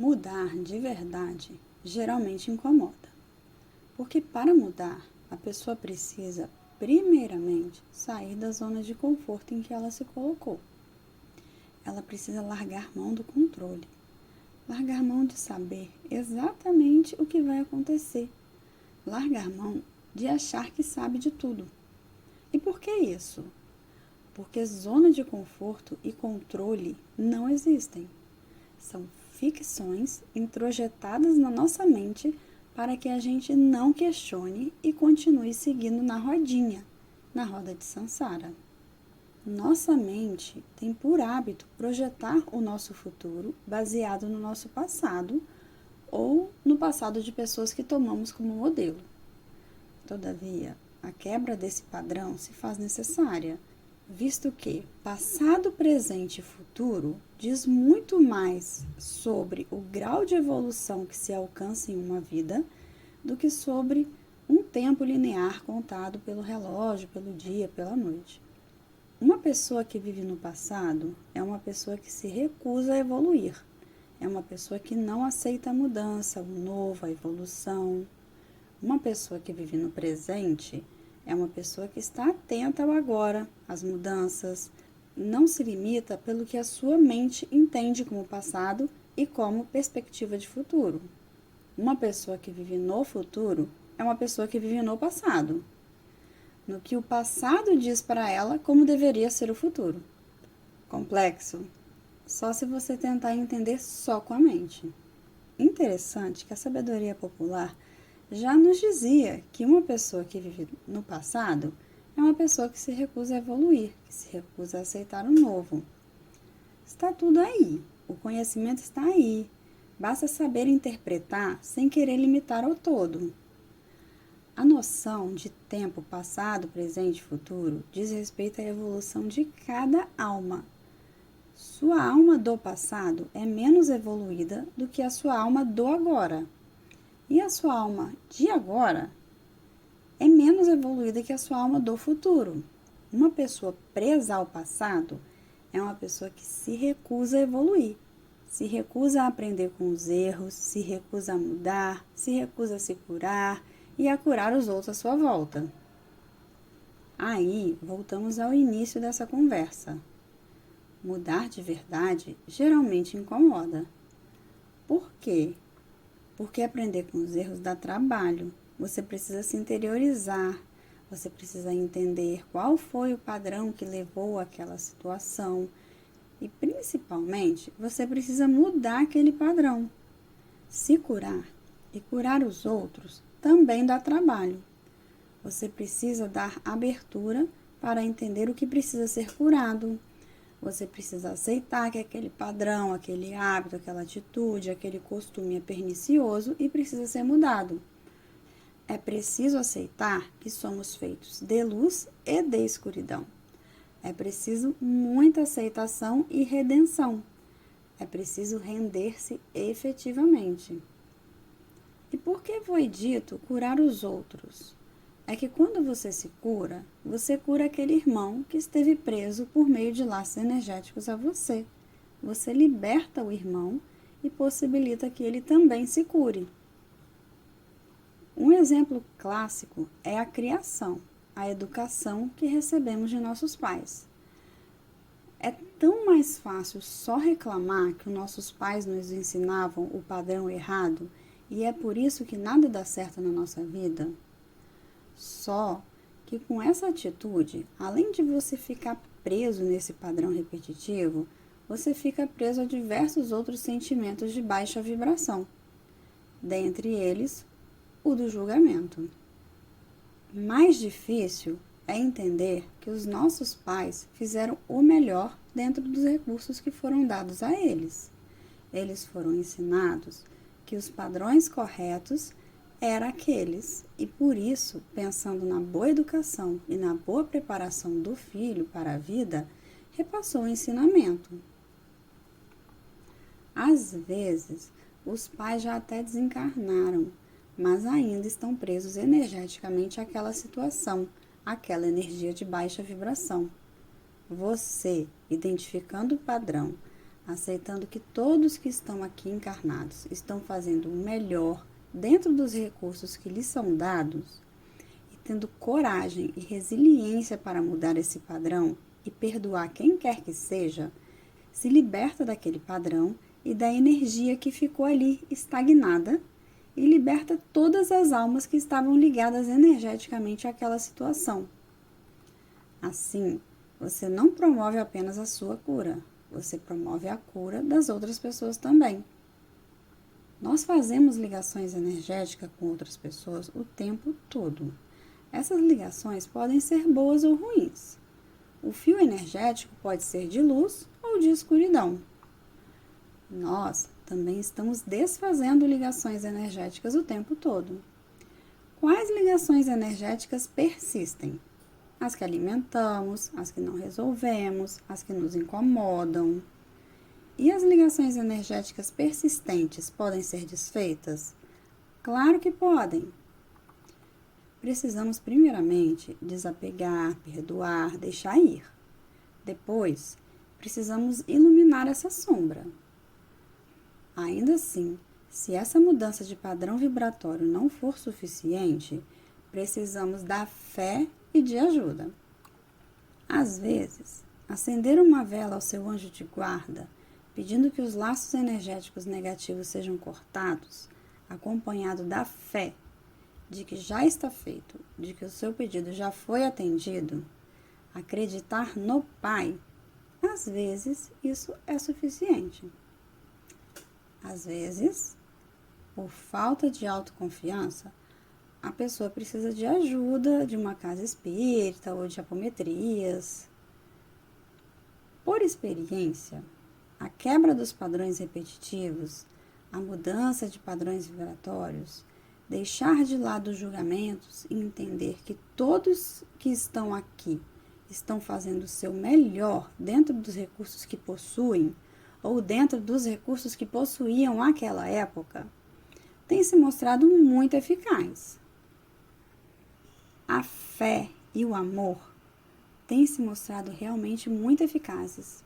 Mudar de verdade geralmente incomoda, porque para mudar, a pessoa precisa, primeiramente, sair da zona de conforto em que ela se colocou. Ela precisa largar mão do controle, largar mão de saber exatamente o que vai acontecer, largar mão de achar que sabe de tudo. E por que isso? Porque zona de conforto e controle não existem. São ficções introjetadas na nossa mente para que a gente não questione e continue seguindo na rodinha, na roda de Sansara. Nossa mente tem por hábito projetar o nosso futuro baseado no nosso passado ou no passado de pessoas que tomamos como modelo. Todavia, a quebra desse padrão se faz necessária, visto que passado, presente e futuro diz muito mais sobre o grau de evolução que se alcança em uma vida do que sobre um tempo linear contado pelo relógio, pelo dia, pela noite. Uma pessoa que vive no passado é uma pessoa que se recusa a evoluir, é uma pessoa que não aceita a mudança, o novo, a evolução. Uma pessoa que vive no presente é uma pessoa que está atenta ao agora, às mudanças, não se limita pelo que a sua mente entende como passado e como perspectiva de futuro. Uma pessoa que vive no futuro é uma pessoa que vive no passado, no que o passado diz para ela como deveria ser o futuro. Complexo? Só se você tentar entender só com a mente. Interessante que a sabedoria popular já nos dizia que uma pessoa que vive no passado é uma pessoa que se recusa a evoluir, que se recusa a aceitar o novo. Está tudo aí, o conhecimento está aí, basta saber interpretar sem querer limitar ao todo. A noção de tempo passado, presente e futuro diz respeito à evolução de cada alma. Sua alma do passado é menos evoluída do que a sua alma do agora. E a sua alma de agora é menos evoluída que a sua alma do futuro. Uma pessoa presa ao passado é uma pessoa que se recusa a evoluir, se recusa a aprender com os erros, se recusa a mudar, se recusa a se curar e a curar os outros à sua volta. Aí, voltamos ao início dessa conversa. Mudar de verdade geralmente incomoda. Por quê? Porque aprender com os erros dá trabalho. Você precisa se interiorizar, você precisa entender qual foi o padrão que levou àquela situação e, principalmente, você precisa mudar aquele padrão. Se curar e curar os outros também dá trabalho. Você precisa dar abertura para entender o que precisa ser curado. Você precisa aceitar que aquele padrão, aquele hábito, aquela atitude, aquele costume é pernicioso e precisa ser mudado. É preciso aceitar que somos feitos de luz e de escuridão. É preciso muita aceitação e redenção. É preciso render-se efetivamente. E por que foi dito curar os outros? É que quando você se cura, você cura aquele irmão que esteve preso por meio de laços energéticos a você. Você liberta o irmão e possibilita que ele também se cure. Um exemplo clássico é a criação, a educação que recebemos de nossos pais. É tão mais fácil só reclamar que os nossos pais nos ensinavam o padrão errado e é por isso que nada dá certo na nossa vida? Só que com essa atitude, além de você ficar preso nesse padrão repetitivo, você fica preso a diversos outros sentimentos de baixa vibração, dentre eles o do julgamento. Mais difícil é entender que os nossos pais fizeram o melhor dentro dos recursos que foram dados a eles. Eles foram ensinados que os padrões corretos eram aqueles, e por isso, pensando na boa educação e na boa preparação do filho para a vida, repassou o ensinamento. Às vezes, os pais já até desencarnaram, mas ainda estão presos energeticamente àquela situação, àquela energia de baixa vibração. Você, identificando o padrão, aceitando que todos que estão aqui encarnados estão fazendo o melhor dentro dos recursos que lhes são dados, e tendo coragem e resiliência para mudar esse padrão e perdoar quem quer que seja, se liberta daquele padrão e da energia que ficou ali estagnada e liberta todas as almas que estavam ligadas energeticamente àquela situação. Assim, você não promove apenas a sua cura, você promove a cura das outras pessoas também. Nós fazemos ligações energéticas com outras pessoas o tempo todo. Essas ligações podem ser boas ou ruins. O fio energético pode ser de luz ou de escuridão. Nós também estamos desfazendo ligações energéticas o tempo todo. Quais ligações energéticas persistem? As que alimentamos, as que não resolvemos, as que nos incomodam. E as ligações energéticas persistentes podem ser desfeitas? Claro que podem. Precisamos primeiramente desapegar, perdoar, deixar ir. Depois, precisamos iluminar essa sombra. Ainda assim, se essa mudança de padrão vibratório não for suficiente, precisamos da fé e de ajuda. Às vezes, acender uma vela ao seu anjo de guarda, pedindo que os laços energéticos negativos sejam cortados, acompanhado da fé de que já está feito, de que o seu pedido já foi atendido, acreditar no Pai, às vezes isso é suficiente. Às vezes, por falta de autoconfiança, a pessoa precisa de ajuda de uma casa espírita ou de apometrias. Por experiência, a quebra dos padrões repetitivos, a mudança de padrões vibratórios, deixar de lado os julgamentos e entender que todos que estão aqui estão fazendo o seu melhor dentro dos recursos que possuem ou dentro dos recursos que possuíam naquela época, tem se mostrado muito eficaz. A fé e o amor têm se mostrado realmente muito eficazes.